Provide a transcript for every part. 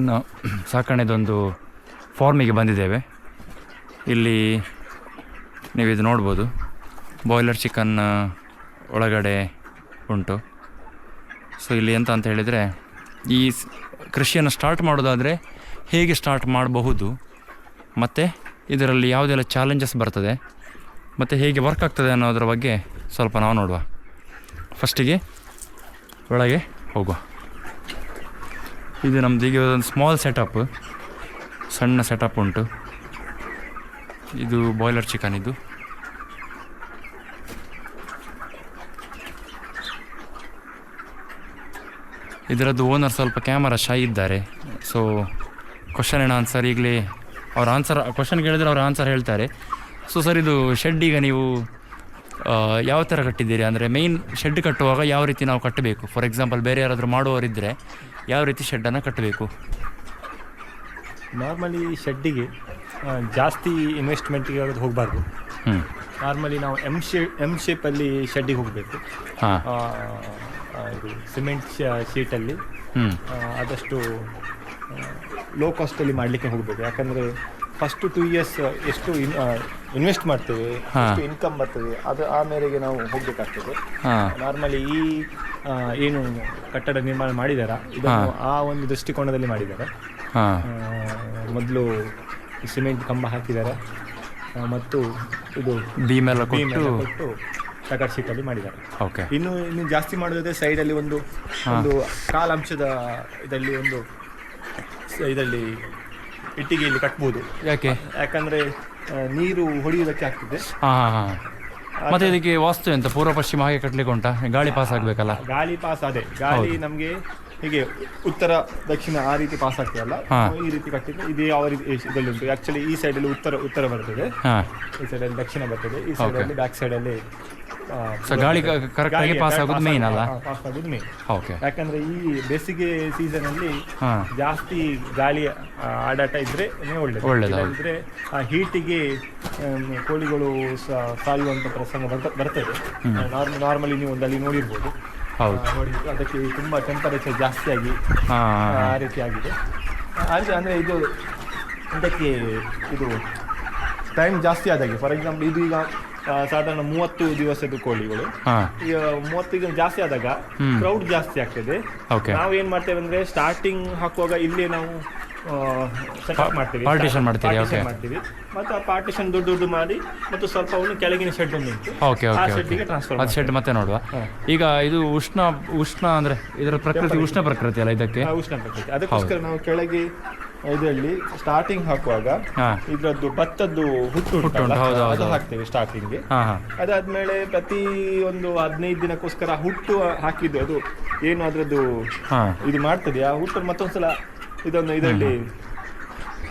ನಾವು ಸಾಕಣೆದೊಂದು ಫಾರ್ಮಿಗೆ ಬಂದಿದ್ದೇವೆ. ಇಲ್ಲಿ ನೀವು ಇದು ನೋಡ್ಬೋದು, ಬಾಯ್ಲರ್ ಚಿಕನ್ ಒಳಗಡೆ ಉಂಟು. ಸೊ ಇಲ್ಲಿ ಎಂತ ಅಂತ ಹೇಳಿದರೆ, ಈ ಕೃಷಿಯನ್ನು ಸ್ಟಾರ್ಟ್ ಮಾಡೋದಾದರೆ ಹೇಗೆ ಸ್ಟಾರ್ಟ್ ಮಾಡಬಹುದು, ಮತ್ತು ಇದರಲ್ಲಿ ಯಾವುದೆಲ್ಲ ಚಾಲೆಂಜಸ್ ಬರ್ತದೆ, ಮತ್ತು ಹೇಗೆ ವರ್ಕ್ ಆಗ್ತದೆ ಅನ್ನೋದ್ರ ಬಗ್ಗೆ ಸ್ವಲ್ಪ ನಾವು ನೋಡುವ. ಫಸ್ಟಿಗೆ ಒಳಗೆ ಹೋಗುವ. ಇದು ನಮ್ಮದು ಈಗ ಒಂದು ಸ್ಮಾಲ್ ಸೆಟಪ್, ಸಣ್ಣ ಸೆಟಪ್ ಉಂಟು. ಇದು ಬಾಯ್ಲರ್ ಚಿಕನ್. ಇದು ಇದರದ್ದು ಓನರ್ ಸ್ವಲ್ಪ ಕ್ಯಾಮರಾ ಶೈ ಇದ್ದಾರೆ. ಸೊ ಕ್ವಶನ್ ಆ್ಯಂಡ್ ಆನ್ಸರ್ ಈಗಲೇ ಅವ್ರ ಆನ್ಸರ್, ಕ್ವಶನ್ ಕೇಳಿದರೆ ಅವ್ರ ಆನ್ಸರ್ ಹೇಳ್ತಾರೆ. ಸೊ ಸರ್, ಇದು ಶೆಡ್ ಈಗ ನೀವು ಯಾವ ಥರ ಕಟ್ಟಿದ್ದೀರಿ? ಅಂದರೆ ಮೇಯ್ನ್ ಶೆಡ್ ಕಟ್ಟುವಾಗ ಯಾವ ರೀತಿ ನಾವು ಕಟ್ಟಬೇಕು? ಫಾರ್ ಎಕ್ಸಾಂಪಲ್ ಬೇರೆ ಯಾರಾದರೂ ಮಾಡುವವರಿದ್ದರೆ ಯಾವ ರೀತಿ ಶೆಡ್ಡನ್ನು ಕಟ್ಟಬೇಕು? ನಾರ್ಮಲಿ ಶೆಡ್ಡಿಗೆ ಜಾಸ್ತಿ ಇನ್ವೆಸ್ಟ್ಮೆಂಟಿಗೆ ಹೋಗಬಾರ್ದು. ನಾರ್ಮಲಿ ನಾವು ಎಮ್ ಶೇಪಲ್ಲಿ ಶೆಡ್ಡಿಗೆ ಹೋಗಬೇಕು. ಇದು ಸಿಮೆಂಟ್ ಶೀಟಲ್ಲಿ ಆದಷ್ಟು ಲೋ ಕಾಸ್ಟಲ್ಲಿ ಮಾಡಲಿಕ್ಕೆ ಹೋಗಬೇಕು. ಯಾಕಂದರೆ ಫಸ್ಟು 2 years ಎಷ್ಟು ಇನ್ವೆಸ್ಟ್ ಮಾಡ್ತೇವೆ, ಎಷ್ಟು ಇನ್ಕಮ್ ಬರ್ತದೆ, ಅದು ಆ ಮೇರೆಗೆ ನಾವು ಹೋಗಬೇಕಾಗ್ತದೆ. ನಾರ್ಮಲಿ ಈ ಏನು ಕಟ್ಟಡ ನಿರ್ಮಾಣ ಮಾಡಿದಾರ, ಇದನ್ನು ಆ ಒಂದು ದೃಷ್ಟಿಕೋನದಲ್ಲಿ ಮಾಡಿದ್ದಾರೆ. ಮೊದಲು ಸಿಮೆಂಟ್ ಕಂಬ ಹಾಕಿದ್ದಾರೆ ಮತ್ತು ಇದು ಬೀಮೆಲ್ಲ ಕೊಟ್ಟು ತಗಡ್ ಶೀಟಲ್ಲಿ ಮಾಡಿದ್ದಾರೆ. ಇನ್ನು ಜಾಸ್ತಿ ಮಾಡೋದಾದ್ರೆ ಸೈಡಲ್ಲಿ ಒಂದು ಕಾಲಾಂಶದ ಇದರಲ್ಲಿ ಇಟ್ಟಿಗೆಯಲ್ಲಿ ಕಟ್ಬೋದು. ಯಾಕಂದ್ರೆ ನೀರು ಹೊಡೆಯುವುದಕ್ಕೆ ಆಗ್ತದೆ. ಮತ್ತೆ ಇದಕ್ಕೆ ವಾಸ್ತು ಎಂತ ಪೂರ್ವ ಪಶ್ಚಿಮ ಹಾಗೆ ಕಟ್ಲಿಕ್ಕೆ ಉಂಟಾ? ಗಾಳಿ ಪಾಸ್ ಆಗಬೇಕಲ್ಲ? ಗಾಳಿ ಪಾಸ್ ಅದೇ ಗಾಳಿ ನಮಗೆ ಹೀಗೆ ಉತ್ತರ ದಕ್ಷಿಣ ಆ ರೀತಿ ಪಾಸ್ ಆಗ್ತದಲ್ಲ, ಈ ರೀತಿ ಕಟ್ಟಿದ್ರೆ ಇದು ಯಾವ ರೀತಿ ಇದರಲ್ಲಿ ಉಂಟು. ಆಕ್ಚುಲಿ ಈ ಸೈಡಲ್ಲಿ ಉತ್ತರ ಬರ್ತದೆ, ಈ ಸೈಡಲ್ಲಿ ದಕ್ಷಿಣ ಬರ್ತದೆ, ಈ ಸೈಡಲ್ಲಿ ಬ್ಯಾಕ್ ಸೈಡಲ್ಲಿ ಗಾಳಿ ಕರೆಕ್ಟ್ ಆಗಿ ಪಾಸ್ ಆಗೋದು ಮೇನ್ ಅಲ್ಲ? ಪಾಸ್ ಆಗೋದು ಮೇನ್. ಯಾಕಂದ್ರೆ ಈ ಬೇಸಿಗೆ ಸೀಸನ್ ಅಲ್ಲಿ ಜಾಸ್ತಿ ಗಾಳಿ ಆಡಾಟ ಇದ್ರೆ ಒಳ್ಳೆದು. ಇದ್ರೆ ಆ ಹೀಟಿಗೆ ಕೋಳಿಗಳು ಸಾಯುವಂತ ಪ್ರಸಂಗ ಬರ್ತದೆ. ನಾರ್ಮಲಿ ನೀವು ಒಂದಲ್ಲಿ ನೋಡಿರ್ಬೋದು. ನೋಡಿ, ಅದಕ್ಕೆ ತುಂಬಾ ಟೆಂಪರೇಚರ್ ಜಾಸ್ತಿ ಆಗಿ ಆ ರೀತಿ ಆಗಿದೆ. ಅಂದ್ರೆ ಇದು ಇದಕ್ಕೆ ಇದು ಟೈಮ್ ಜಾಸ್ತಿ ಆದಾಗೆ, ಫಾರ್ ಎಕ್ಸಾಂಪಲ್ ಇದು ಈಗ ಸಾಧಾರಣ 30 ದಿವಸದ ಕೋಳಿಗಳು, ಈಗ 30 ಜಾಸ್ತಿ ಆದಾಗ ಕ್ರೌಡ್ ಜಾಸ್ತಿ ಆಗ್ತದೆ. ನಾವು ಏನ್ ಮಾಡ್ತೇವೆ ಅಂದ್ರೆ ಸ್ಟಾರ್ಟಿಂಗ್ ಹಾಕುವಾಗ ಇಲ್ಲೇ ನಾವು ಸೆಟಪ್ ಮಾಡ್ತೀವಿ, ಪಾರ್ಟಿಷನ್ ಮಾಡ್ತೀವಿ. ಮತ್ತು ಆ ಪಾರ್ಟಿಷನ್ ದೊಡ್ಡ ಮಾಡಿ ಮತ್ತು ಸ್ವಲ್ಪ ಕೆಳಗಿನ ಶೆಡ್ ಒಂದು ಉಂಟು, ಆ ಶೆಡ್ಗೆ ಟ್ರಾನ್ಸ್ಫರ್ ಶೆಡ್ ಮತ್ತೆ ನೋಡುವ. ಈಗ ಇದು ಉಷ್ಣ ಅಂದ್ರೆ ಇದರ ಪ್ರಕೃತಿ ಉಷ್ಣ ಪ್ರಕೃತಿ ಅಲ್ಲ, ಇದಕ್ಕೆ ಉಷ್ಣ ಪ್ರಕೃತಿ. ಅದಕ್ಕೋಸ್ಕರ ನಾವು ಕೆಳಗೆ ಇದರಲ್ಲಿ ಸ್ಟಾರ್ಟಿಂಗ್ ಹಾಕುವಾಗ ಇದ್ರದ್ದು ಭತ್ತದ್ದು ಹುಟ್ಟು ಅದು ಹಾಕ್ತೇವೆ ಸ್ಟಾರ್ಟಿಂಗ್ಗೆ. ಅದಾದ್ಮೇಲೆ ಪ್ರತಿ ಒಂದು 15 ದಿನಕ್ಕೋಸ್ಕರ ಹುಟ್ಟು ಹಾಕಿದ್ದು ಅದು ಏನು ಅದ್ರದ್ದು ಇದು ಮಾಡ್ತದೆ, ಆ ಹುಟ್ಟು ಮತ್ತೊಂದ್ಸಲ ಇದರಲ್ಲಿ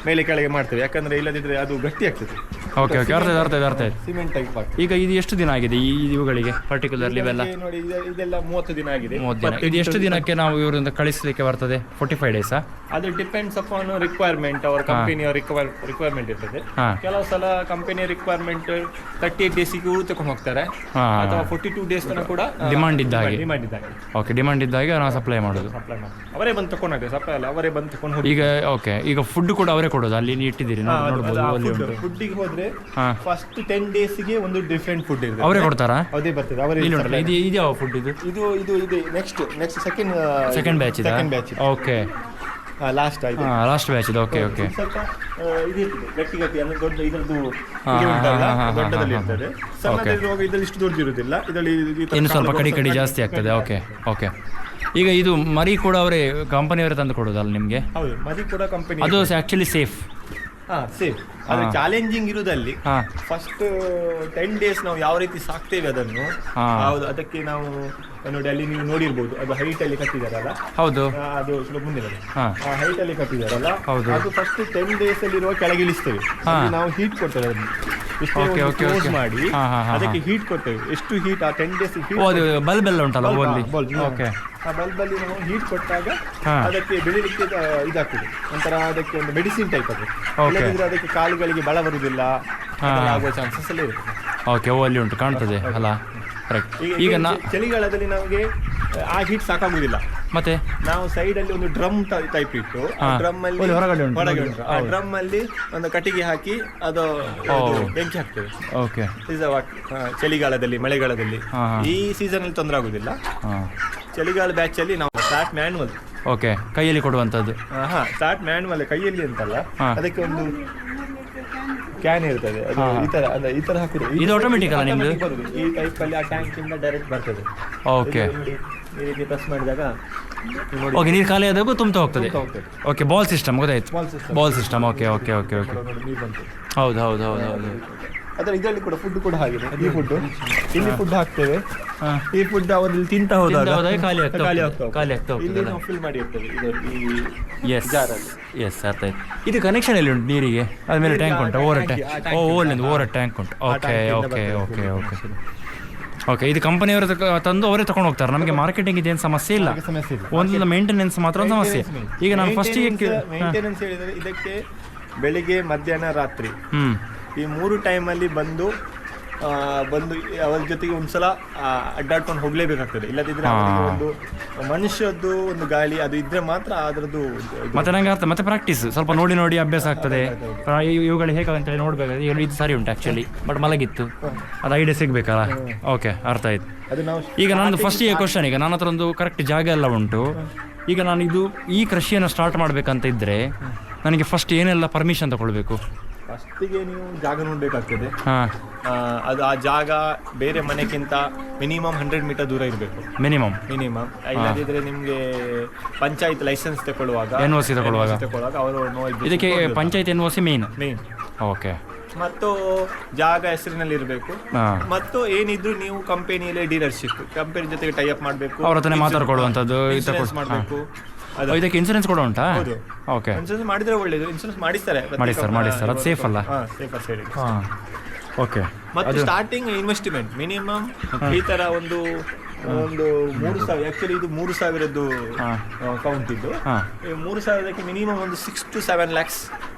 ಮೇಲೆ ಕೆಳಗೆ ಮಾಡ್ತೇವೆ. ಯಾಕಂದ್ರೆ ಇಲ್ಲದಿದ್ರೆ ಅದು ಗಟ್ಟಿ ಆಗ್ತದೆ. ಅರ್ಥ. ಸಿಮೆಂಟ್ ಟೈಪ್ ಆಗ್ತದೆ. ಈಗ ಇದು ಎಷ್ಟು ದಿನ ಆಗಿದೆ ಇವುಗಳಿಗೆ ಪರ್ಟಿಕ್ಯುಲರ್ಲಿ? ಇವೆಲ್ಲ ನೋಡಿ, ಇದೆಲ್ಲ 30 ದಿನ ಆಗಿದೆ. ಇದು ಎಷ್ಟು ದಿನಕ್ಕೆ ನಾವು ಇವರಿಂದ ಕಳಿಸಲಿಕ್ಕೆ ಬರ್ತದೆ? 45 days? ಅದು ಡಿಪೆಂಡ್ಸ್ ಅಪಾನ್ ರಿಕ್ವೈರ್ಮೆಂಟ್, ಅವರ ಕಂಪನಿಯ ರಿಕ್ವೈರ್ಮೆಂಟ್ ಇರ್ತದೆ. ಕೆಲವು ಸಲ ಕಂಪನಿಯ ರಿಕ್ವೈರ್ಮೆಂಟ್ 38 ಡೇಸಿಗೂ ತಗೊಂಡು ಹೋಗ್ತಾರೆ, ಅಥವಾ 42 ಡೇಸ್ ತನಕ ಕೂಡ ಡಿಮಾಂಡ್ ಇದ್ದಾಗ. ಡಿಮಾಂಡ್ ಇದ್ದಾಗ ನಾವು ಸಪ್ಲೈ ಮಾಡೋದು. ಅವರೇ ಬಂದು ತಗೊಂಡು ಹೋಗ್ತಾರೆ, ಸಪ್ಲೈ ಅಲ್ಲ, ಅವರೇ ಬಂದು ತಗೊಂಡು ಹೋಗಿ. ಈಗ ಫುಡ್ ಕೂಡ ಅವರೇ ಕೊಡೋದು? ಅಲ್ಲಿ ನೀವು ಇಟ್ಟಿದ್ದೀರಿ ನೋಡ್ಬೋದು. ಫುಡ್ಡಿಗೆ ಹೋದ್ರೆ ಫಸ್ಟ್ 10 ಡೇಸ್ಗೆ ಒಂದು ಡಿಫ್ರೆಂಟ್ ಫುಡ್ ಇದೆ, ಅವರೇ ಕೊಡ್ತಾರಾ? ಅದೇ ಬರ್ತದೆ, ಅವರೇ. ಇದು ಯಾವ ಫುಡ್ ಇದು? ಇದು next second batch. Okay, last batch ಇದು. ಓಕೆ. ಸ್ವಲ್ಪ ಇದು ಗಟ್ಟಿ ಅಂದ್ರೆ ದೊಡ್ಡ ಇದರದ್ದು ದೊಡ್ಡದಲ್ಲಿ ಇರ್ತದೆ. ಸಣ್ಣದಿರುವಾಗ ಇದರಲ್ಲಿ ಇಷ್ಟು ದೊಡ್ಡದಿರುವುದಿಲ್ಲ, ಇದರಲ್ಲಿ ಇನ್ನು ಸ್ವಲ್ಪ ಕಡಿ ಜಾಸ್ತಿ ಆಗ್ತದೆ. ಓಕೆ. ಈಗ ಇದು ಮರಿ ಕೂಡ ಅವರೇ ಕಂಪನಿಯವರೇ ತಂದು ಕೊಡೋದಲ್ಲ ನಿಮಗೆ? ಹೌದು, ಮರಿ ಕೂಡ ಕಂಪನಿ. ಅದು ಆಕ್ಚುಲಿ ಸೇಫ್. ಸೇಫ್. ಅದು ಚಾಲೆಂಜಿಂಗ್ ಇರುವುದಲ್ಲಿ ಫಸ್ಟ್ 10 ಡೇಸ್ ನಾವು ಯಾವ ರೀತಿ ಸಾಕ್ತೇವೆ ಅದನ್ನು, ಅದಕ್ಕೆ ನಾವು ನೋಡಿ ಅಲ್ಲಿ ನೀವು ನೋಡಿರ್ಬೋದು, ಅದು ಹೈಟ್ ಅಲ್ಲಿ ಕಟ್ಟಿದಾರಲ್ಲ. ಹೌದು, ಅದು ಸ್ವಲ್ಪ ಮುಂದೆ ಹೈಟ್ ಅಲ್ಲಿ ಕಟ್ಟಿದಾರಲ್ಲ, ಅದು ಫಸ್ಟ್ 10 ಡೇಸ್ ಅಲ್ಲಿ ಇರುವ ಕೆಳಗೆ ಇಳಿಸ್ತೇವೆ. ನಾವು ಹೀಟ್ ಕೊಡ್ತೇವೆ, ಅದನ್ನು ಕ್ಲೋಸ್ ಮಾಡಿ ಅದಕ್ಕೆ ಹೀಟ್ ಕೊಡ್ತೇವೆ. ಎಷ್ಟು ಹೀಟ್? ಆ 10 ಡೇಸ್ ಬಲ್ಬ್ ಎಲ್ಲ ಉಂಟಲ್ಲ, ಆ ಬಲ್ಬಲ್ಲಿ ನಾವು ಹೀಟ್ ಕೊಟ್ಟಾಗ ಅದಕ್ಕೆ ಬೆಳಿಲಿಕ್ಕೆ ಇದಾಗ್ತದೆ. ನಂತರ ಅದಕ್ಕೆ ಒಂದು ಮೆಡಿಸಿನ್ ಟೈಪ್ ಅದು, ಇಲ್ಲದಿದ್ರೆ ಅದಕ್ಕೆ ಕಾಲುಗಳಿಗೆ ಬಲ ಬರುವುದಿಲ್ಲ, ಆಗುವ ಚಾನ್ಸಸ್ ಎಲ್ಲ ಇರುತ್ತೆ. ಅಲ್ಲಿ ಉಂಟು ಕಾಣ್ತದೆ ಅಲ್ಲ? ಈಗ ಚಳಿಗಾಲದಲ್ಲಿ ನಮಗೆ ಆ ಹೀಟ್ ಸಾಕಾಗುದಿಲ್ಲ. ಮತ್ತೆ ನಾವು ಸೈಡ್ ಅಲ್ಲಿ ಒಂದು ಡ್ರಮ್ ಟೈಪ್ ಇಟ್ಟು ಡ್ರಮ್ ಅಲ್ಲಿ ಹೊರಗಡೆ ಉಂಟು. ಆ ಡ್ರಮ್ ಅಲ್ಲಿ ಒಂದು ಕಟ್ಟಿಗೆ ಹಾಕಿ ಅದು ಬೆಂಕಿ ಹಾಕ್ತೇವೆ. ಓಕೆ. ಚಳಿಗಾಲದಲ್ಲಿ ಮಳೆಗಾಲದಲ್ಲಿ ಈ ಸೀಸನ್ ಅಲ್ಲಿ ತೊಂದರೆ ಆಗುದಿಲ್ಲ. ಚಳಿಗಾಲ ಬ್ಯಾಚ್ ಅಲ್ಲಿ ನಾವು ಸ್ಟಾರ್ಟ್ ಮ್ಯಾನ್ಯುವಲ್. ಓಕೆ, ಕೈಯಲ್ಲಿ ಕೊಡುವಂಥದ್ದು. ಸ್ಟಾರ್ಟ್ ಮ್ಯಾನ್ಯುವಲ್, ಕೈಯಲ್ಲಿ ಅಂತಲ್ಲ, ಅದಕ್ಕೆ ಒಂದು ಕ್ಯಾನ್ ಇರ್ತದೆ. ಅದು ಈ ತರ ಹಾಕುದು. ಇದು ಆಟೋಮೆಟಿಕ್ ಅಲ್ಲ ನಿಮ್ದು? ಈ ಟೈಪ್ ಅಲ್ಲಿ ಆ ಟ್ಯಾಂಕ್ ಇಂದ ಡೈರೆಕ್ಟ್ ಬರ್ತದೆ. ಓಕೆ. ಈ ರೀತಿ ಪ್ರೆಸ್ ಮಾಡಿದಾಗ ಓಕೆ, ನೀರು ಖಾಲಿ ಆದಾಗ ತುಂಬ್ತಾ ಹೋಗ್ತದೆ. ಓಕೆ, ಬಾಲ್ ಸಿಸ್ಟಮ್ ಗೊತ್ತಾಯ್ತು. Ball system. Okay okay okay okay. ಹೌದು ಹೌದು ಹೌದು ಹೌದು. ಅದರ ಇದರಲ್ಲಿ ಕೂಡ ಫುಡ್ ಕೂಡ ಹಾಗಿದೆ. ಈ ಫುಡ್ ಇಲ್ಲಿ ಫುಡ್ ಹಾಕ್ತೇವೆ. ಈ ಫುಡ್ ಅವರು ತಿಂತ ಹೋದಾಗ ಖಾಲಿ ಆಗ್ತಾ ಇಲ್ಲಿ ನಾವು ಫಿಲ್ ಮಾಡಿ ಇರ್ತೇವೆ ಎಸ್ ಅರ್ಥ ಆಯ್ತು. ಇದು ಕನೆಕ್ಷನ್ ಎಲ್ಲಿ ಉಂಟು ನೀರಿಗೆ? ಅದ್ಮೇಲೆ ಟ್ಯಾಂಕ್ ಉಂಟು, ಓವರ್ ಟ್ಯಾಂಕ್. ಓವರ್ ಟ್ಯಾಂಕ್ ಉಂಟು. Okay okay okay okay okay. ಇದು ಕಂಪನಿಯವರು ತಂದು ಅವರೇ ತಗೊಂಡು ಹೋಗ್ತಾರೆ. ನಮಗೆ ಮಾರ್ಕೆಟಿಂಗ್ ಇದೇನು ಸಮಸ್ಯೆ ಇಲ್ಲ, ಒಂದು ಮೇಂಟೆನೆನ್ಸ್ ಮಾತ್ರ ಒಂದು ಸಮಸ್ಯೆ. ಈಗ ನಾನು ಫಸ್ಟಿಗೆ ಮೇಂಟೆನೆನ್ಸ್ ಹೇಳಿದರೆ ಇದಕ್ಕೆ ಬೆಳಿಗ್ಗೆ ಮಧ್ಯಾಹ್ನ ರಾತ್ರಿ ಈ 3 ಟೈಮಲ್ಲಿ ಬಂದು ಅವರ ಜೊತೆಗೆ ಒಂದ್ಸಲ ಅಡ್ಡಾಡ್ಕೊಂಡು ಹೋಗ್ಲೇಬೇಕಾಗ್ತದೆ. ಇಲ್ಲದಿದ್ರೆ ಒಂದು ಮನುಷ್ಯದ್ದು ಒಂದು ಗಾಳಿ ಅದು ಇದ್ರೆ ಮಾತ್ರ ಅದರದ್ದು. ಮತ್ತೆ ನಂಗೆ ಅರ್ಥ, ಮತ್ತೆ ಪ್ರಾಕ್ಟೀಸ್ ಸ್ವಲ್ಪ ನೋಡಿ ನೋಡಿ ಅಭ್ಯಾಸ ಆಗ್ತದೆ. ಇವುಗಳು ಹೇಗಂತೇಳಿ ನೋಡ್ಬೇಕು. ಈಗ ಇದು ಸರಿ ಉಂಟು ಆ್ಯಕ್ಚುಲಿ, ಬಟ್ ಮಲಗಿತ್ತು, ಅದು ಐಡಿಯಾ ಸಿಗ್ಬೇಕಲ್ಲ. ಓಕೆ, ಅರ್ಥ ಆಯ್ತು. ಈಗ ನಾನು ಫಸ್ಟಿಗೆ ಕ್ವಶನ್, ಈಗ ನನ್ನ ಹತ್ರ ಒಂದು ಕರೆಕ್ಟ್ ಜಾಗ ಎಲ್ಲ ಉಂಟು. ಈಗ ನಾನು ಈ ಕೃಷಿಯನ್ನು ಸ್ಟಾರ್ಟ್ ಮಾಡಬೇಕಂತ ಇದ್ದರೆ ನನಗೆ ಫಸ್ಟ್ ಏನೆಲ್ಲ ಪರ್ಮಿಷನ್ ತಗೊಳ್ಬೇಕು? ಫಸ್ಟಿಗೆ ನೀವು ಜಾಗ ನೋಡಬೇಕಾಗ್ತದೆ. ಅದು ಆ ಜಾಗ ಬೇರೆ ಮನೆಗಿಂತ ಮಿನಿಮಮ್ 100 ಮೀಟರ್ ದೂರ ಇರಬೇಕು. ಮಿನಿಮಮ್. ಇಲ್ಲದಿದ್ರೆ ನಿಮಗೆ ಪಂಚಾಯತ್ ಲೈಸೆನ್ಸ್ ತಗೊಳ್ಳುವಾಗ, NOC ತಗೊಳ್ಳುವಾಗ ಅವರು ಇದಕ್ಕೆ ಪಂಚಾಯತ್ NOC ಮೇನ್. ಓಕೆ. ಮತ್ತು ಜಾಗ ಹೆಸರಿನಲ್ಲಿ ಇರಬೇಕು. ಮತ್ತು ಏನಿದ್ರು ನೀವು ಕಂಪನಿಯಲ್ಲಿ ಡೀಲರ್ಶಿಪ್, ಕಂಪನಿ ಜೊತೆಗೆ ಟೈ ಅಪ್ ಮಾಡಬೇಕು, ಅವ್ರ ಹತ್ರನೇ ಮಾತಾಡ್ಕೊಳ್ಳುವಂಥದ್ದು, ಮಾಡಬೇಕು. ಇದಕ್ಕೆ ಇನ್ಸೂರೆನ್ಸ್ ಕೂಡ ಉಂಟಾ? ಓಕೆ. ಇನ್ಸೂರೆನ್ಸ್ ಮಾಡಿದ್ರೆ ಒಳ್ಳೇದು. ಇನ್ಸೂರೆನ್ಸ್ ಮಾಡಿಸ್ತಾರೆ. ಅದು ಸೇಫ್ ಅಲ್ಲ? Safer side. ಓಕೆ. ಮತ್ತು ಸ್ಟಾರ್ಟಿಂಗ್ ಇನ್ವೆಸ್ಟ್ಮೆಂಟ್ ಮಿನಿಮಮ್ ಈ ತರ ಒಂದು 3,000. ಆಕ್ಚುಲಿ ಇದು 3,000ದ್ದು ಕೌಂಟ್ ಇದ್ದು. 3,000ಕ್ಕೆ ಮಿನಿಮಮ್ ಒಂದು 6 to 7 lakhs.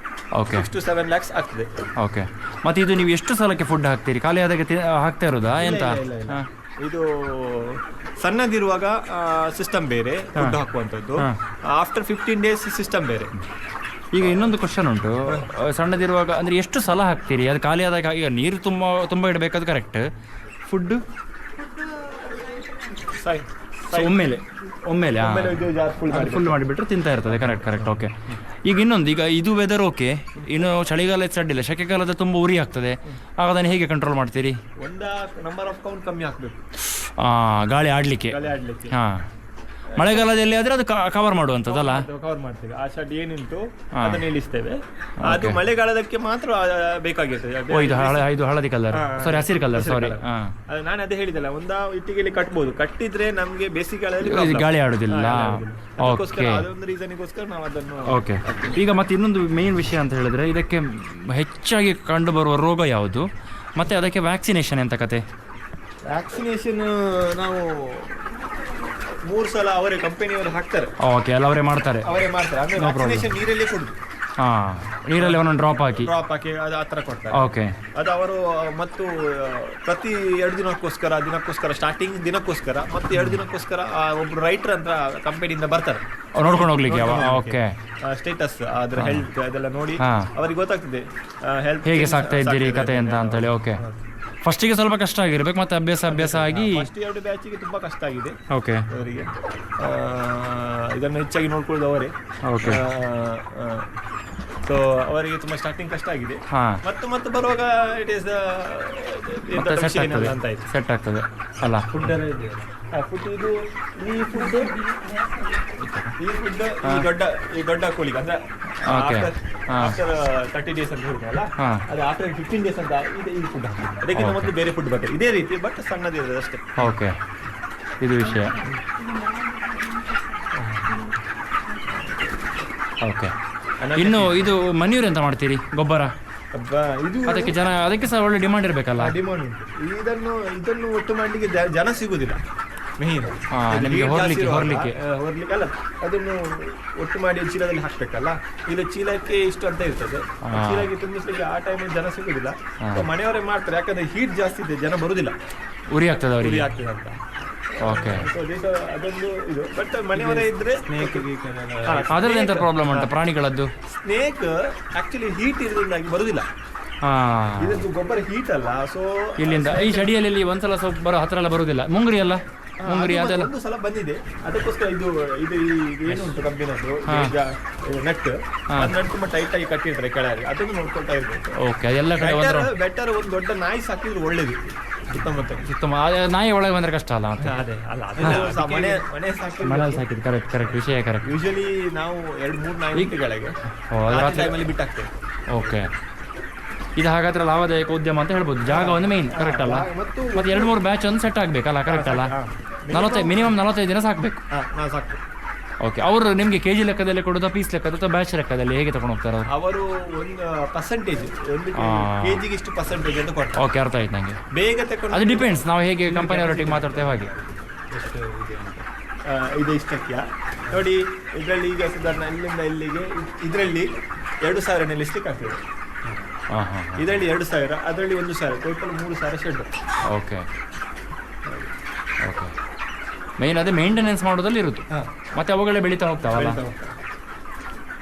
Okay, 6 to 7 lakhs ಆಗ್ತದೆ. ಓಕೆ. ಮತ್ತೆ ಇದು ನೀವು ಎಷ್ಟು ಸಲಕ್ಕೆ ಫುಡ್ ಹಾಕ್ತೀರಿ? ಖಾಲಿ ಆದಾಗೆ ಹಾಕ್ತಾ ಇರೋದಾ ಎಂತ? ಇದು ಸಣ್ಣದಿರುವಾಗ ಸಿಸ್ಟಮ್ ಬೇರೆ, ಫುಡ್ ಹಾಕುವಂಥದ್ದು. ಆಫ್ಟರ್ 15 days ಸಿಸ್ಟಮ್ ಬೇರೆ. ಈಗ ಇನ್ನೊಂದು ಕ್ವಶನ್ ಉಂಟು. ಸಣ್ಣದಿರುವಾಗ ಅಂದರೆ ಎಷ್ಟು ಸಲ ಹಾಕ್ತೀರಿ? ಅದು ಖಾಲಿ ಆದಾಗ ಈಗ ನೀರು ತುಂಬ ಇಡಬೇಕಾದ ಕರೆಕ್ಟ್. ಫುಡ್ ಒಮ್ಮೆಲೆ ಫುಲ್ ಮಾಡಿಬಿಟ್ರೆ ತಿಂತಾ ಇರ್ತದೆ. ಕರೆಕ್ಟ್. ಓಕೆ. ಈಗ ಇನ್ನೊಂದು, ಈಗ ಇದು ವೆದರ್ ಓಕೆ, ಇನ್ನು ಚಳಿಗಾಲ ಅಡ್ಡಿಲ್ಲ, ಸೆಕೆಗಾಲದ ತುಂಬ ಉರಿ ಆಗ್ತದೆ. ಆಗ ಅದನ್ನು ಹೇಗೆ ಕಂಟ್ರೋಲ್ ಮಾಡ್ತೀರಿ? ನಂಬರ್ ಆಫ್ ಕೌಂಟ್ ಕಮ್ಮಿ ಹಾಕಬೇಕು, ಗಾಳಿ ಆಡಲಿಕ್ಕೆ. ಹಾಂ, ಮಳೆಗಾಲದಲ್ಲಿ ಆದರೆ ಅದು ಕವರ್ ಮಾಡುವಂಥದ್ದಲ್ಲ? ಕವರ್ ಮಾಡ್ತೇವೆ. ಆ ಶೆಡ್ ಏನುಂಟು ಅದನ್ನು ನಿಲ್ಲಿಸ್ತೇವೆ. ಅದು ಮಳೆಗಾಲದಕ್ಕೆ ಮಾತ್ರ ಬೇಕಾಗಿರ್ತದೆ. ಇದು ಹಳದಿ ಕಲರ್, ಸಾರಿ ಹಸಿರು ಕಲರ್, ಸಾರಿ. ನಾನು ಅದೇ ಹೇಳಿದಲ್ಲ, ಒಂದು ಇಟ್ಟಿಗೆಯಲ್ಲಿ ಕಟ್ಬೋದು. ಕಟ್ಟಿದ್ರೆ ನಮಗೆ ಬೇಸಿಗೆಗಾಲದಲ್ಲಿ ಗಾಳಿ ಆಡೋದಿಲ್ಲ. ಓಕೆ, ಅದೊಂದು ರೀಸನ್ಗೋಸ್ಕರ ನಾವು ಅದನ್ನು. ಓಕೆ. ಈಗ ಮತ್ತೆ ಇನ್ನೊಂದು ಮೇನ್ ವಿಷಯ ಅಂತ ಹೇಳಿದ್ರೆ, ಇದಕ್ಕೆ ಹೆಚ್ಚಾಗಿ ಕಂಡು ಬರುವ ರೋಗ ಯಾವುದು, ಮತ್ತೆ ಅದಕ್ಕೆ ವ್ಯಾಕ್ಸಿನೇಷನ್ ಎಂತ ಕತೆ? ವ್ಯಾಕ್ಸಿನೇಷನ್ ನಾವು 3 ಸಲ ಅವರೇ ಕಂಪನಿಯವರು ಹಾಕ್ತಾರೆ. ಓಕೆ, ಎಲ್ಲ ಅವರೇ ಮಾಡ್ತಾರೆ. ಅಂದ್ರೆ ವ್ಯಾಕ್ಸಿನೇಷನ್ ನೀರಲ್ಲಿ ಕೊಡುದು. ನೀರಲ್ಲಿ ಒಂದೊಂದು ಡ್ರಾಪ್ ಹಾಕಿ ಅದು ಆ ಥರ ಕೊಡ್ತಾರೆ. ಓಕೆ. ಅದು ಅವರು ಮತ್ತು ಪ್ರತಿ 2 ದಿನಕ್ಕೋಸ್ಕರ ಸ್ಟಾರ್ಟಿಂಗ್ ದಿನಕ್ಕೋಸ್ಕರ ಮತ್ತು 2 ದಿನಕ್ಕೋಸ್ಕರ ಒಬ್ರು ರೈಟರ್ ಅಂತ ಕಂಪನಿಯಿಂದ ಬರ್ತಾರೆ ನೋಡ್ಕೊಂಡು ಹೋಗ್ಲಿಕ್ಕೆ. ಓಕೆ. ಸ್ಟೇಟಸ್, ಅದ್ರ ಹೆಲ್ತ್ ಅದೆಲ್ಲ ನೋಡಿ ಅವರಿಗೆ ಗೊತ್ತಾಗ್ತದೆ ಹೆಲ್ತ್ ಹೇಗೆ ಸಾಕ್ತಾ ಇದ್ದೀರಿ ಕತೆ ಅಂತ ಹೇಳಿ. ಓಕೆ. ಫಸ್ಟಿಗೆ ಸ್ವಲ್ಪ ಕಷ್ಟ ಆಗಿರ್ಬೇಕು, ಮತ್ತೆ ಅಭ್ಯಾಸ ಆಗಿ ಫಸ್ಟ್ 2 ಬ್ಯಾಚಿಗೆ ತುಂಬ ಕಷ್ಟ ಆಗಿದೆ ಓಕೆ ಅವರಿಗೆ. ಇದನ್ನು ಹೆಚ್ಚಾಗಿ ನೋಡ್ಕೊಳ್ಳೋದು ಅವರೇ. ಓಕೆ. ಸೊ ಅವರಿಗೆ ತುಂಬ ಸ್ಟಾರ್ಟಿಂಗ್ ಕಷ್ಟ ಆಗಿದೆ. ಮತ್ತೆ ಬರುವಾಗ ಇಟ್ ಈಸ್ ಸೆಟ್ ಆಗ್ತದೆ ಅಲ್ಲ? ಫುಡ್ ಇದು ಈ ದೊಡ್ಡ ಕೋಳಿಗೆ ಅಂದ್ರೆ ಆಫ್ಟರ್ 30 days ಅಂತ ಹೇಳ್ತೇವಲ್ಲ, ಅದು ಆಫ್ಟರ್ 15 days ಅಂತ ಈ ಫುಡ್ ಹಾಕ್ತಾರೆ. ಅದಕ್ಕಿಂತ ಮೊದಲು ಬೇರೆ ಫುಡ್ ಬರ್ತದೆ ಇದೇ ರೀತಿ, ಬಟ್ ಸಣ್ಣದಿರೋದು ಅಷ್ಟೇ. ಓಕೆ, ಇದು ವಿಷಯ. ಓಕೆ. ಇನ್ನು ಇದು ಮನ್ಯೂರ್ ಎಂತ ಮಾಡ್ತೀರಿ? ಗೊಬ್ಬರ ಇದು ಅದಕ್ಕೆ ಸಹ ಒಳ್ಳೆ ಡಿಮಾಂಡ್ ಇರಬೇಕಲ್ಲ? ಡಿಮಾಂಡ್ ಉಂಟು. ಇದನ್ನು ಒಟ್ಟು ಮಾಡಲಿಕ್ಕೆ ಜನ ಸಿಗುದಿಲ್ಲ. ನಿಮಗೆ ಹೊರಲಿಕ್ಕೆ ಅಲ್ಲ, ಅದನ್ನು ಒಟ್ಟು ಮಾಡಿ ಚೀಲದಲ್ಲಿ ಹಾಕ್ಬೇಕಲ್ಲ. ಇದು ಚೀಲಕ್ಕೆ ಇಷ್ಟು ಅಂತ ಇರ್ತದೆ, ಚೀಲಕ್ಕೆ ತುಂಬಿಸ್ಲಿಕ್ಕೆ ಆ ಟೈಮಲ್ಲಿ ಜನ ಸಿಗುದಿಲ್ಲ. ಮನೆಯವರೇ ಮಾಡ್ತಾರೆ, ಯಾಕಂದ್ರೆ ಹೀಟ್ ಜಾಸ್ತಿ ಇದೆ, ಜನ ಬರುದಿಲ್ಲ, ಉರಿ ಆಗ್ತದೆ ಅಂತ. ಓಕೆ. ಸೊ ಅದೊಂದು ಇದು. ಬಟ್ ಮನೆಯವರ ಇದ್ರೆ ಅದರಲ್ಲಿ ಎಂತ ಪ್ರಾಬ್ಲಮ್ ಉಂಟು ಪ್ರಾಣಿಗಳದ್ದು? ಸ್ನೇಕ್ ಆಕ್ಚುಲಿ ಹೀಟ್ ಇರೋದ್ರಿಂದಾಗಿ ಬರುದಿಲ್ಲ. ಇದೊಂದು ಗೊಬ್ಬರ ಹೀಟ್ ಅಲ್ಲ. ಸೊ ಇಲ್ಲಿಂದ ಈ ಚಡಿಯಲ್ಲಿ ಒಂದ್ಸಲ ಸ್ವಲ್ಪ ಹತ್ರ ಎಲ್ಲ ಬರುದಿಲ್ಲ. ಮುಂಗುರಿ ಅಲ್ಲ, ಮುಂಗುರಿ ಅದೆಲ್ಲ ಒಂದು ಸಲ ಬಂದಿದೆ. ಅದಕ್ಕೋಸ್ಕರ ಇದು ಇದು ಏನು ಉಂಟು ಕಬ್ಬಿನದ್ದು ನಟ್ ತುಂಬಾ ಟೈಟ್ ಆಗಿ ಕಟ್ಟಿರ್ತಾರೆ ಕೆಳಗೆ, ಅದನ್ನು ನೋಡ್ಕೊಳ್ತಾ ಇರ್ಬೇಕು. ಓಕೆ. ಅದೆಲ್ಲ ಕಡೆ ಬೆಟರ್ ಒಂದು ದೊಡ್ಡ ನಾಯಿ ಸಾಕಿದ್ರೆ ಒಳ್ಳೇದು. ಸುತ್ತಮ ನಾಯಿ ಒಳಗೆ ಬಂದ್ರೆ ಕಷ್ಟ ಅಲ್ಲ ಮತ್ತೆ. ಅದೇ ಅಲ್ಲ, ಮನೇಲಿ ಸಾಕಿದ್ದು ಕರೆಕ್ಟ್ ವಿಷಯ ಕರೆಕ್ಟ್. ಯೂಶಲಿ ನಾವು 2-3 ನಾಯಿಗಳಿಗೆ ಟೈಮಲ್ಲಿ ಬಿಟ್ಟಾಗ್ತೇವೆ. ಓಕೆ. ಇದು ಹಾಗಾದ್ರೆ ಲಾಭದಾಯಕ ಉದ್ಯಮ ಅಂತ ಹೇಳ್ಬೋದು. ಜಾಗ ಒಂದು ಮೇನ್ ಕರೆಕ್ಟ್ ಅಲ್ಲ, ಮತ್ತೆ 2-3 ಬ್ಯಾಚ್ ಒಂದು ಸೆಟ್ ಆಗ್ಬೇಕಲ್ಲ, ಕರೆಕ್ಟ್ ಅಲ್ಲ? ಮಿನಿಮಮ್ 45 ದಿನ ಸಾಕ್ಬೇಕು. ಓಕೆ. ಅವರು ನಿಮಗೆ ಕೆಜಿ ಲೆಕ್ಕದಲ್ಲಿ ಕೊಡೋದಾ, ಪೀಸ್ ಲೆಕ್ಕದ ಅಥವಾ ಬ್ಯಾಚ್ ಲೆಕ್ಕದಲ್ಲಿ ಹೇಗೆ ತಗೊಂಡು ಹೋಗ್ತಾರೆ ಅವರು? ಒಂದು ಪರ್ಸೆಂಟೇಜ್, ಒಂದು ಕೆಜಿಗೆ ಇಷ್ಟು ಪರ್ಸೆಂಟೇಜ್ ಅಂತ ಕೊಡ್ತಾರೆ. ಓಕೆ, ಅರ್ಥ ಆಯ್ತು ನನಗೆ. ಬೇಗ ತಗೊಂಡು ಅದು ಡಿಪೆಂಡ್ಸ್, ನಾವು ಹೇಗೆ ಕಂಪನಿಯವರೊಟ್ಟಿಗೆ ಮಾತಾಡ್ತೇವೆ ಹಾಗೆ. ಇದು ಇಷ್ಟಕ್ಕೆ ನೋಡಿ. ಇದರಲ್ಲಿ ಈಗ ಸಾಧಾರಣ ಇಲ್ಲಿಂದ ಇಲ್ಲಿಗೆ ಇದರಲ್ಲಿ 2000 ನಿಲ್ಲಿಸ್ಲಿಕ್ಕೆ ಆಗ್ತದೆ. ಇದರಲ್ಲಿ 2000, ಅದರಲ್ಲಿ 1000, total 3000 shed. Okay okay. Main ಅದೇ ಮೇಂಟೆನೆನ್ಸ್ ಮಾಡೋದಲ್ಲಿ ಇರುತ್ತೆ, ಮತ್ತೆ ಅವುಗಳೇ ಬೆಳೀತಾ ಹೋಗ್ತಾವಲ್ಲ.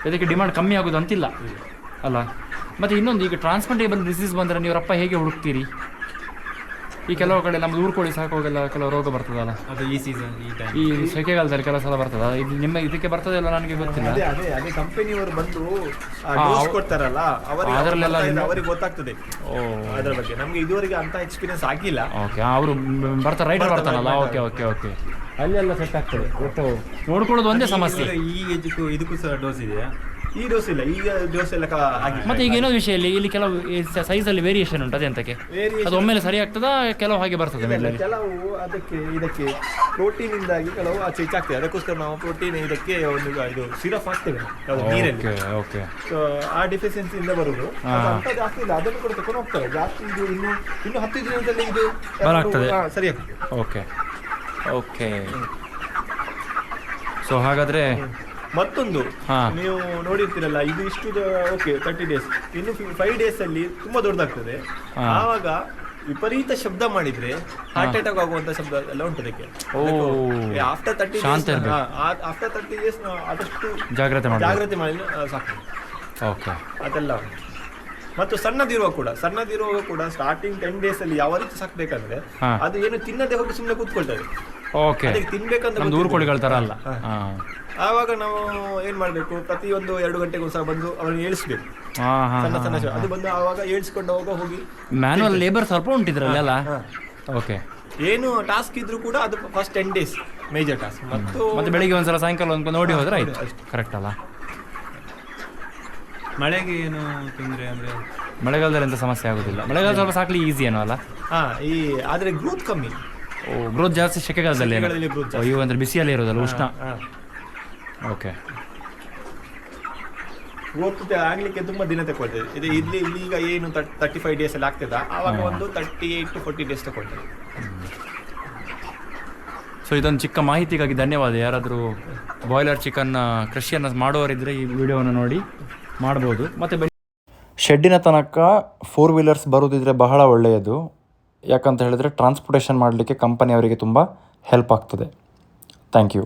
ಇದಕ್ಕೆ ಡಿಮಾಂಡ್ ಕಮ್ಮಿ ಆಗೋದು ಅಂತಿಲ್ಲ ಅಲ್ಲ. ಮತ್ತು ಇನ್ನೊಂದು, ಈಗ ಟ್ರಾನ್ಸ್ಪ್ಲಾಂಟೇಬಲ್ ಡಿಸೀಸ್ ಬಂದರೆ ನೀವು ರಪ್ಪ ಹೇಗೆ ಹುಡುಕ್ತೀರಿ? ಈ ಕೆಲವು ಕಡೆ ನಮ್ದು ಊರ್ಕೋಳಿ ಸಾಕೋಗೆಲ್ಲ ಕೆಲವು ರೋಗ ಬರ್ತದಲ್ಲ, ಅದು ಈ ಸೀಸನ್ ಈ ಸೆಕೆಗಾಲದಲ್ಲಿ ಕೆಲವು ಸಲ ಬರ್ತದ. ಇದು ನಿಮ್ಮ ಇದಕ್ಕೆ ಬರ್ತದಲ್ಲ ನನಗೆ ಗೊತ್ತಿಲ್ಲ. ಅದೇ ಕಂಪನಿಯವರು ಬಂದು ಡೋಸ್ ಕೊಡ್ತಾರಲ್ಲ, ಅದರಲ್ಲೆಲ್ಲ ಅವರಿಗೆ ಗೊತ್ತಾಗ್ತದೆ ಅದರ ಬಗ್ಗೆ. ನಮಗೆ ಇದುವರೆಗೆ ಅಂತ ಎಕ್ಸ್ಪೀರಿಯನ್ಸ್ ಆಗಿಲ್ಲ. ಓಕೆ. ಅವರು ಬರ್ತಾರೆ, ರೈಡರ್ ಬರ್ತಾನಲ್ಲ. Okay okay okay. ಅಲ್ಲೆಲ್ಲ ಸೆಟ್ ಆಗ್ತದೆ. ಒಟ್ಟು ನೋಡ್ಕೊಳ್ಳೋದು ಒಂದೇ ಸಮಸ್ಯೆ. ಈ ಇದಕ್ಕೂ ಸಹ ಡೋಸ್ ಇದೆಯಾ? ಈ ಡೋಸ್ ಇಲ್ಲ, ಈಗ ಡೋಸ್ ಎಲ್ಲ ಆಗಿದೆ. ಮತ್ತೆ ಈಗ ಇನ್ನೊಂದು ವಿಷಯ, ಇಲ್ಲಿ ಕೆಲವು ಸೈಜಲ್ಲಿ ವೇರಿಯೇಷನ್ ಉಂಟು. ಅದೆಂತಕ್ಕೆ ಅದು ಒಮ್ಮೆಲೆ ಸರಿ ಆಗ್ತದಾ, ಕೆಲವು ಹಾಗೆ ಬರ್ತದೆ? ಕೆಲವು ಇದಕ್ಕೆ ಪ್ರೋಟೀನ್ ಇಂದಾಗಿ ಕೆಲವು ಆಚೆ ಈಚೆ ಆಗ್ತದೆ. ಅದಕ್ಕೋಸ್ಕರ ನಾವು ಪ್ರೋಟೀನ್ ಇದಕ್ಕೆ ಒಂದು ಇದು ಸಿರಪ್ ಹಾಕ್ತೇವೆ ನೀರಲ್ಲಿ. ಓಕೆ. ಸೊ ಆ ಡಿಫಿಷಿಯನ್ಸಿ ಇಂದ ಬರುದು ಅಂತ ಜಾಸ್ತಿ ಇಲ್ಲ, ಅದನ್ನು ಕೂಡ ತಕೊಂಡು ಹೋಗ್ತಾರೆ ಜಾಸ್ತಿ. ಇದು ಇನ್ನು 10 ದಿನದಲ್ಲಿ ಇದು ಸರಿ ಆಗ್ತದೆ. Okay okay. ಸೊ ಹಾಗಾದ್ರೆ ಮತ್ತೊಂದು ನೀವು ನೋಡಿರ್ತೀರಲ್ಲ, ಇದು ಇಷ್ಟು ಓಕೆ 30 ಡೇಸ್, ಇನ್ನು 5 ಡೇಸ್ ಅಲ್ಲಿ ತುಂಬಾ ದೊಡ್ಡದಾಗ್ತದೆ. ಆವಾಗ ವಿಪರೀತ ಶಬ್ದ ಮಾಡಿದ್ರೆ ಹಾರ್ಟ್ ಅಟ್ಯಾಕ್ ಆಗುವಂತ ಶಬ್ದ ಎಲ್ಲ ಉಂಟು ಅದಕ್ಕೆ. ಆಫ್ಟರ್ 30 ಡೇಸ್ ಆದಷ್ಟು ಜಾಗ್ರತೆ ಮಾಡಿ ಸಾಕು. ಓಕೆ. ಅದೆಲ್ಲ ಮತ್ತು ಸಣ್ಣದಿರುವಾಗ ಕೂಡ ಸ್ಟಾರ್ಟಿಂಗ್ 10 ಡೇಸ್ ಅಲ್ಲಿ ಯಾವ ರೀತಿ ಸಾಕ್ಬೇಕಂದ್ರೆ, ಅದು ಏನು ತಿನ್ನದೆ ಹೋಗಿ ಸುಮ್ಮನೆ ಕೂತ್ಕೊಳ್ತದೆ. ಓಕೆ. ಅದಕ್ಕೆ ತಿನ್ಬೇಕಂತ ಊರುಕೋಳಿಗಳ ತರ ಅಲ್ಲ. ಆವಾಗ ನಾವು ಏನ್ ಮಾಡ್ಬೇಕು, ಪ್ರತಿಯೊಂದು 2 ಗಂಟೆಗೆ ಒಂದ್ಸಲ ಬಂದು ಅವರನ್ನು ಏಳಿಸ್ಬೇಕು. ಸಣ್ಣ ಅದು ಬಂದು ಆವಾಗ ಏಳಿಸ್ಕೊಂಡು ಹೋಗಿ ಮ್ಯಾನುವಲ್ ಲೇಬರ್ ಸ್ವಲ್ಪ ಉಂಟಿದ್ರಲ್ಲಿ ಅಲ್ಲ. ಓಕೆ. ಏನು ಟಾಸ್ಕ್ ಇದ್ರು ಕೂಡ ಅದು ಫಸ್ಟ್ 10 ಡೇಸ್ ಮೇಜರ್ ಟಾಸ್ಕ್. ಮತ್ತೆ ಬೆಳಿಗ್ಗೆ ಒಂದ್ಸಲ ಸಾಯಂಕಾಲ ಒಂದು ನೋಡಿ ಹೋದ್ರೆ ಆಯ್ತು, ಕರೆಕ್ಟ್ ಅಲ್ಲ? ಮಳೆಗೆ ಏನು ತೊಂದರೆ ಅಂದ್ರೆ? ಮಳೆಗಾಲದಲ್ಲಿ ಎಂತ ಸಮಸ್ಯೆ ಆಗೋದಿಲ್ಲ. ಮಳೆಗಾಲ ಸ್ವಲ್ಪ ಸಾಕ್ಲಿ ಈಸಿ ಏನೋ ಅಲ್ಲ. ಆದ್ರೆ ಗ್ರೋತ್ ಕಮ್ಮಿ. ಗ್ರೋತ್ ಜಾಸ್ತಿ ಸೆಕೆಗಾಲದಲ್ಲಿ. ಅಯ್ಯೋ, ಅಂದ್ರೆ ಬಿಸಿಯಲ್ಲೇ ಇರೋದಲ್ಲ, ಉಷ್ಣ. ಓಕೆ. ಗ್ರೋತ್ ಆಗ್ಲಿಕ್ಕೆ ತುಂಬಾ ದಿನ ತಗೊಳ್ತದೆ. ಇಲ್ಲಿ ಈಗ ಏನು 35 ಡೇಸ್ ಅಲ್ಲಿ ಆಗ್ತದ, ಆವಾಗ ಒಂದು 38 to 40 ಡೇಸ್ ತಗೊಳ್ತದೆ. ಸೊ ಇದೊಂದು ಚಿಕ್ಕ ಮಾಹಿತಿಗಾಗಿ ಧನ್ಯವಾದ. ಯಾರಾದರೂ ಬಾಯ್ಲರ್ ಚಿಕನ್ ಕೃಷಿಯನ್ನು ಮಾಡೋರಿದ್ರೆ ಈ ವಿಡಿಯೋವನ್ನು ನೋಡಿ ಮಾಡ್ಬೋದು. ಮತ್ತು ಶೆಡ್ಡಿನ ತನಕ 4 ವೀಲರ್ಸ್ ಬರೋದಿದ್ರೆ ಬಹಳ ಒಳ್ಳೆಯದು. ಯಾಕಂತ ಹೇಳಿದರೆ ಟ್ರಾನ್ಸ್ಪೋರ್ಟೇಷನ್ ಮಾಡಲಿಕ್ಕೆ ಕಂಪನಿಯವರಿಗೆ ತುಂಬ ಹೆಲ್ಪ್ ಆಗ್ತದೆ. Thank you.